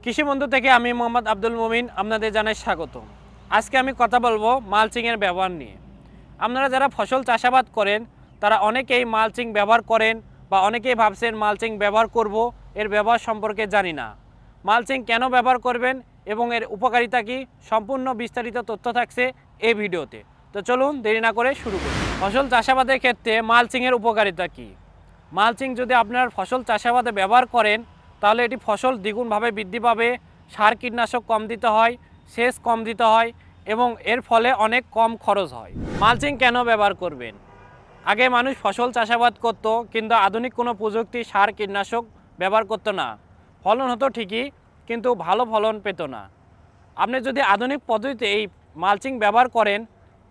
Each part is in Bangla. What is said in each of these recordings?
কৃষি বন্ধু থেকে আমি মোহাম্মদ আব্দুল মুমিন আপনাদের জানাই স্বাগত। আজকে আমি কথা বলবো মালচিংয়ের ব্যবহার নিয়ে। আপনারা যারা ফসল চাষাবাদ করেন তারা অনেকেই মালচিং ব্যবহার করেন বা অনেকেই ভাবছেন মালচিং ব্যবহার করব, এর ব্যবহার সম্পর্কে জানি না। মালচিং কেন ব্যবহার করবেন এবং এর উপকারিতা কী, সম্পূর্ণ বিস্তারিত তথ্য থাকছে এই ভিডিওতে। তো চলুন দেরি না করে শুরু করি। ফসল চাষাবাদের ক্ষেত্রে মালচিংয়ের উপকারিতা কী? মালচিং যদি আপনার ফসল চাষাবাদে ব্যবহার করেন তাহলে এটি ফসল দ্বিগুণভাবে বৃদ্ধি পাবে, সার কীটনাশক কম দিতে হয়, সেচ কম দিতে হয় এবং এর ফলে অনেক কম খরচ হয়। মালচিং কেন ব্যবহার করবেন? আগে মানুষ ফসল চাষাবাদ করত, কিন্তু আধুনিক কোনো প্রযুক্তি, সার কীটনাশক ব্যবহার করতো না। ফলন হতো ঠিকই, কিন্তু ভালো ফলন পেত না। আপনি যদি আধুনিক পদ্ধতিতে এই মালচিং ব্যবহার করেন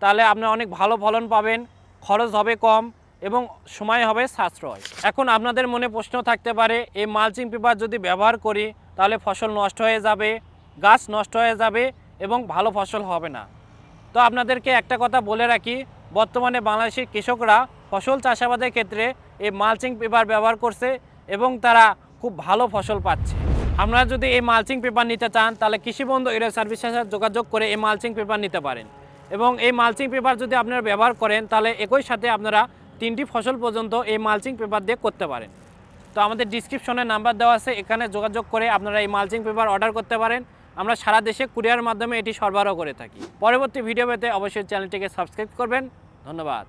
তাহলে আপনি অনেক ভালো ফলন পাবেন, খরচ হবে কম এবং সময় হবে সাশ্রয়। এখন আপনাদের মনে প্রশ্ন থাকতে পারে, এই মালচিং পেপার যদি ব্যবহার করি তাহলে ফসল নষ্ট হয়ে যাবে, গাছ নষ্ট হয়ে যাবে এবং ভালো ফসল হবে না। তো আপনাদেরকে একটা কথা বলে রাখি, বর্তমানে বাংলাদেশের কৃষকরা ফসল চাষাবাদের ক্ষেত্রে এই মালচিং পেপার ব্যবহার করছে এবং তারা খুব ভালো ফসল পাচ্ছে। আপনারা যদি এই মালচিং পেপার নিতে চান তাহলে কৃষি বন্ধু এর সার্ভিসের সাথে যোগাযোগ করে এই মালচিং পেপার নিতে পারেন। এবং এই মালচিং পেপার যদি আপনারা ব্যবহার করেন তাহলে একই সাথে আপনারা 3টি ফসল পর্যন্ত এই মালচিং পেপার দিয়ে করতে পারেন। তো আমাদের ডিসক্রিপশনে নাম্বার দেওয়া আছে, এখানে যোগাযোগ করে আপনারা এই মালচিং পেপার অর্ডার করতে পারেন। আমরা সারা দেশে কুরিয়ারের মাধ্যমে এটি সরবরাহ করে থাকি। পরবর্তী ভিডিও পেতে অবশ্যই চ্যানেলটিকে সাবস্ক্রাইব করবেন। ধন্যবাদ।